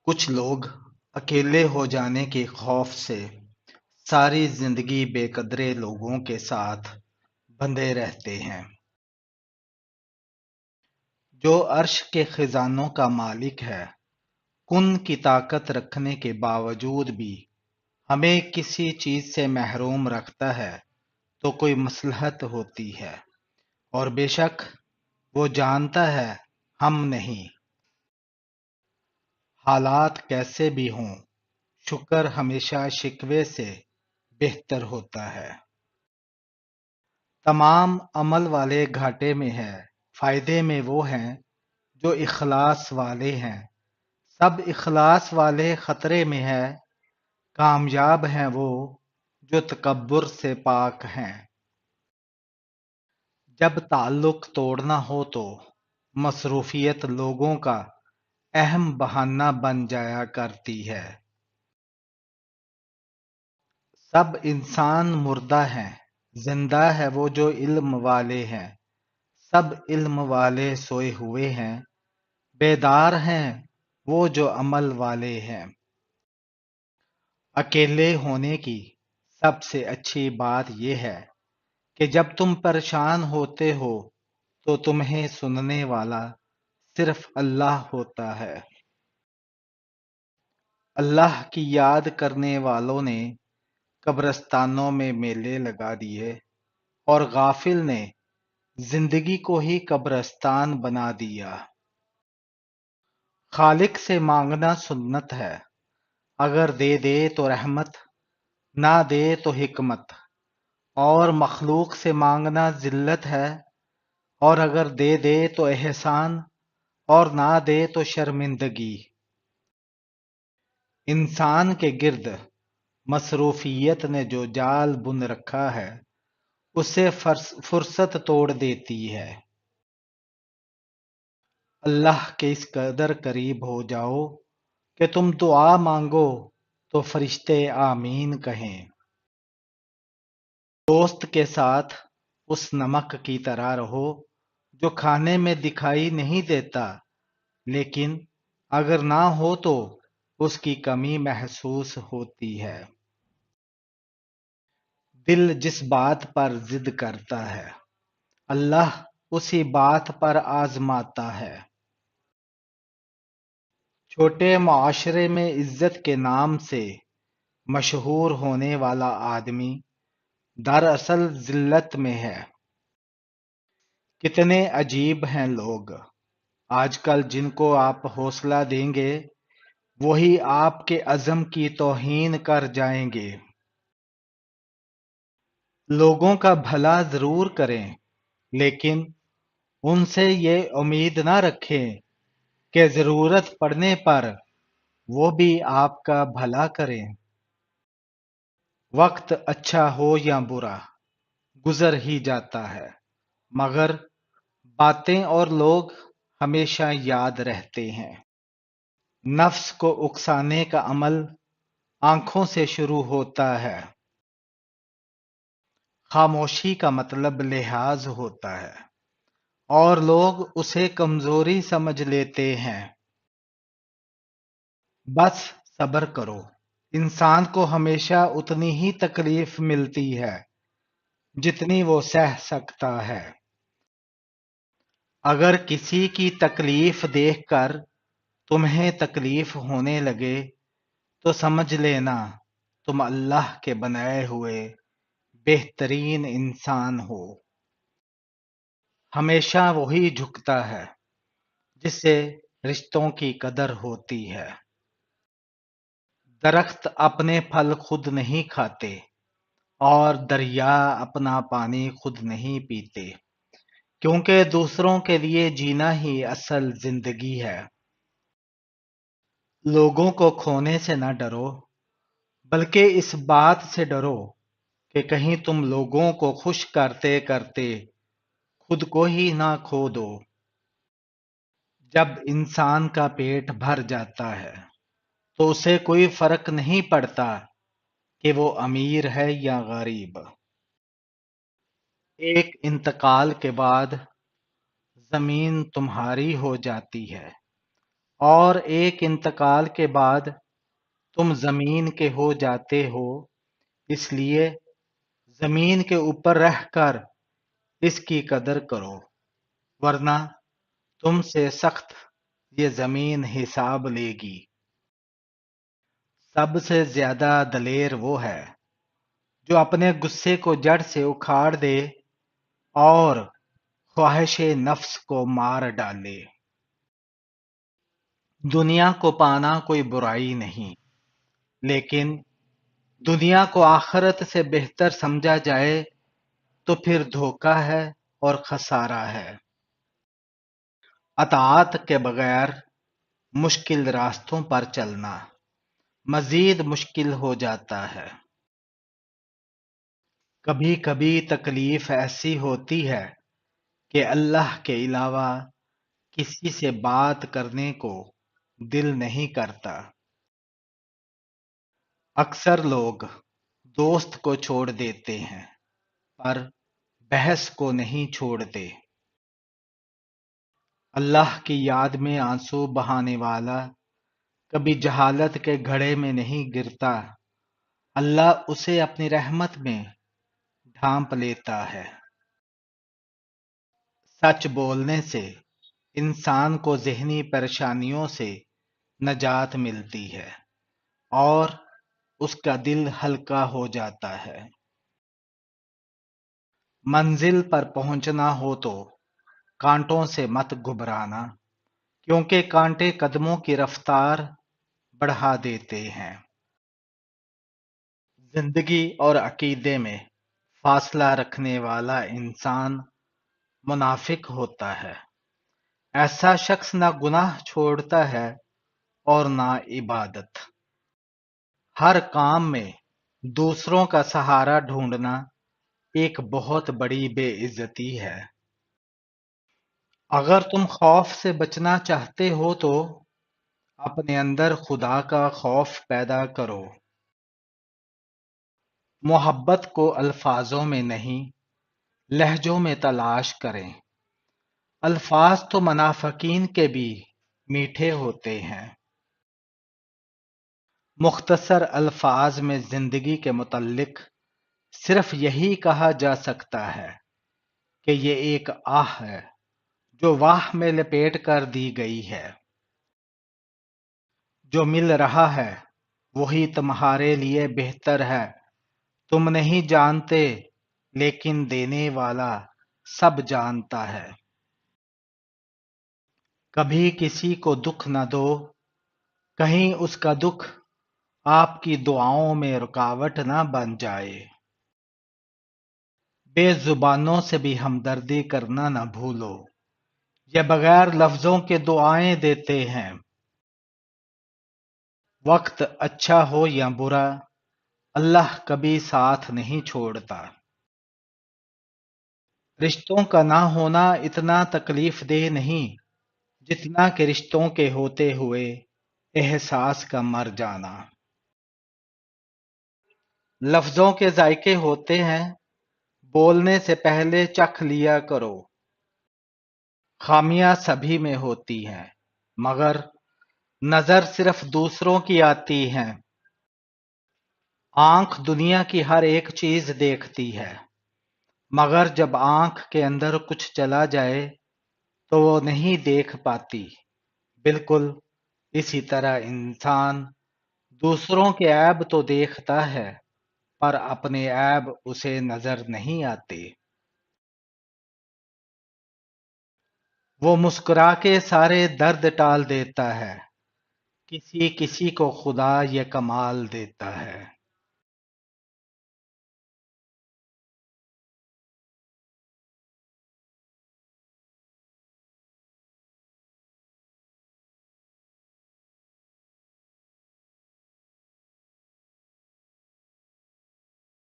کچھ لوگ اکیلے ہو جانے کے خوف سے ساری زندگی بے قدرے لوگوں کے ساتھ بندھے رہتے ہیں۔ جو عرش کے خزانوں کا مالک ہے، کن کی طاقت رکھنے کے باوجود بھی ہمیں کسی چیز سے محروم رکھتا ہے تو کوئی مصلحت ہوتی ہے، اور بے شک وہ جانتا ہے ہم نہیں۔ حالات کیسے بھی ہوں، شکر ہمیشہ شکوے سے بہتر ہوتا ہے۔ تمام عمل والے گھاٹے میں ہے، فائدے میں وہ ہیں جو اخلاص والے ہیں۔ سب اخلاص والے خطرے میں ہے، کامیاب ہیں وہ جو تکبر سے پاک ہیں۔ جب تعلق توڑنا ہو تو مصروفیت لوگوں کا اہم بہانہ بن جایا کرتی ہے۔ سب انسان مردہ ہیں، زندہ ہے وہ جو علم والے ہیں۔ سب علم والے سوئے ہوئے ہیں، بیدار ہیں وہ جو عمل والے ہیں۔ اکیلے ہونے کی سب سے اچھی بات یہ ہے کہ جب تم پریشان ہوتے ہو تو تمہیں سننے والا صرف اللہ ہوتا ہے۔ اللہ کی یاد کرنے والوں نے قبرستانوں میں میلے لگا دیے، اور غافل نے زندگی کو ہی قبرستان بنا دیا۔ خالق سے مانگنا سنت ہے، اگر دے دے تو رحمت، نہ دے تو حکمت، اور مخلوق سے مانگنا ذلت ہے، اور اگر دے دے تو احسان، اور نہ دے تو شرمندگی۔ انسان کے گرد مصروفیت نے جو جال بن رکھا ہے، اسے فرصت توڑ دیتی ہے۔ اللہ کے اس قدر قریب ہو جاؤ کہ تم دعا مانگو تو فرشتے آمین کہیں۔ دوست کے ساتھ اس نمک کی طرح رہو جو کھانے میں دکھائی نہیں دیتا، لیکن اگر نہ ہو تو اس کی کمی محسوس ہوتی ہے۔ دل جس بات پر ضد کرتا ہے، اللہ اسی بات پر آزماتا ہے۔ چھوٹے معاشرے میں عزت کے نام سے مشہور ہونے والا آدمی دراصل ذلت میں ہے۔ کتنے عجیب ہیں لوگ آج کل جن کو آپ حوصلہ دیں گے وہی آپ کے عزم کی توہین کر جائیں گے۔ لوگوں کا بھلا ضرور کریں، لیکن ان سے یہ امید نہ رکھیں کہ ضرورت پڑنے پر وہ بھی آپ کا بھلا کریں۔ وقت اچھا ہو یا برا گزر ہی جاتا ہے، مگر باتیں اور لوگ ہمیشہ یاد رہتے ہیں۔ نفس کو اکسانے کا عمل آنکھوں سے شروع ہوتا ہے۔ خاموشی کا مطلب لحاظ ہوتا ہے، اور لوگ اسے کمزوری سمجھ لیتے ہیں۔ بس صبر کرو، انسان کو ہمیشہ اتنی ہی تکلیف ملتی ہے جتنی وہ سہ سکتا ہے۔ اگر کسی کی تکلیف دیکھ کر تمہیں تکلیف ہونے لگے تو سمجھ لینا تم اللہ کے بنائے ہوئے بہترین انسان ہو۔ ہمیشہ وہی جھکتا ہے جس سے رشتوں کی قدر ہوتی ہے۔ درخت اپنے پھل خود نہیں کھاتے، اور دریا اپنا پانی خود نہیں پیتے، کیونکہ دوسروں کے لیے جینا ہی اصل زندگی ہے۔ لوگوں کو کھونے سے نہ ڈرو، بلکہ اس بات سے ڈرو کہ کہیں تم لوگوں کو خوش کرتے کرتے خود کو ہی نہ کھو دو۔ جب انسان کا پیٹ بھر جاتا ہے تو اسے کوئی فرق نہیں پڑتا کہ وہ امیر ہے یا غریب۔ ایک انتقال کے بعد زمین تمہاری ہو جاتی ہے، اور ایک انتقال کے بعد تم زمین کے ہو جاتے ہو، اس لیے زمین کے اوپر رہ کر اس کی قدر کرو، ورنہ تم سے سخت یہ زمین حساب لے گی۔ سب سے زیادہ دلیر وہ ہے جو اپنے غصے کو جڑ سے اکھاڑ دے اور خواہش نفس کو مار ڈالے۔ دنیا کو پانا کوئی برائی نہیں، لیکن دنیا کو آخرت سے بہتر سمجھا جائے تو پھر دھوکہ ہے اور خسارہ ہے۔ اطاعت کے بغیر مشکل راستوں پر چلنا مزید مشکل ہو جاتا ہے۔ کبھی کبھی تکلیف ایسی ہوتی ہے کہ اللہ کے علاوہ کسی سے بات کرنے کو دل نہیں کرتا۔ اکثر لوگ دوست کو چھوڑ دیتے ہیں پر بحث کو نہیں چھوڑتے۔ اللہ کی یاد میں آنسو بہانے والا کبھی جہالت کے گھڑے میں نہیں گرتا، اللہ اسے اپنی رحمت میں ڈھانپ لیتا ہے۔ سچ بولنے سے انسان کو ذہنی پریشانیوں سے نجات ملتی ہے اور اس کا دل ہلکا ہو جاتا ہے۔ منزل پر پہنچنا ہو تو کانٹوں سے مت گھبرانا، کیونکہ کانٹے قدموں کی رفتار بڑھا دیتے ہیں۔ زندگی اور عقیدے میں فاصلہ رکھنے والا انسان منافق ہوتا ہے۔ ایسا شخص نہ گناہ چھوڑتا ہے اور نہ عبادت۔ ہر کام میں دوسروں کا سہارا ڈھونڈنا ایک بہت بڑی بے عزتی ہے۔ اگر تم خوف سے بچنا چاہتے ہو تو اپنے اندر خدا کا خوف پیدا کرو۔ محبت کو الفاظوں میں نہیں، لہجوں میں تلاش کریں۔ الفاظ تو منافقین کے بھی میٹھے ہوتے ہیں۔ مختصر الفاظ میں زندگی کے متعلق صرف یہی کہا جا سکتا ہے کہ یہ ایک آہ ہے جو واہ میں لپیٹ کر دی گئی ہے۔ جو مل رہا ہے وہی تمہارے لیے بہتر ہے، تم نہیں جانتے لیکن دینے والا سب جانتا ہے۔ کبھی کسی کو دکھ نہ دو، کہیں اس کا دکھ آپ کی دعاؤں میں رکاوٹ نہ بن جائے۔ بے زبانوں سے بھی ہمدردی کرنا نہ بھولو، یہ بغیر لفظوں کے دعائیں دیتے ہیں۔ وقت اچھا ہو یا برا، اللہ کبھی ساتھ نہیں چھوڑتا۔ رشتوں کا نہ ہونا اتنا تکلیف دہ نہیں جتنا کہ رشتوں کے ہوتے ہوئے احساس کا مر جانا۔ لفظوں کے ذائقے ہوتے ہیں، بولنے سے پہلے چکھ لیا کرو۔ خامیاں سبھی میں ہوتی ہیں، مگر نظر صرف دوسروں کی آتی ہے۔ آنکھ دنیا کی ہر ایک چیز دیکھتی ہے، مگر جب آنکھ کے اندر کچھ چلا جائے تو وہ نہیں دیکھ پاتی۔ بالکل اسی طرح انسان دوسروں کے عیب تو دیکھتا ہے پر اپنے عیب اسے نظر نہیں آتے۔ وہ مسکرا کے سارے درد ٹال دیتا ہے، کسی کسی کو خدا یہ کمال دیتا ہے۔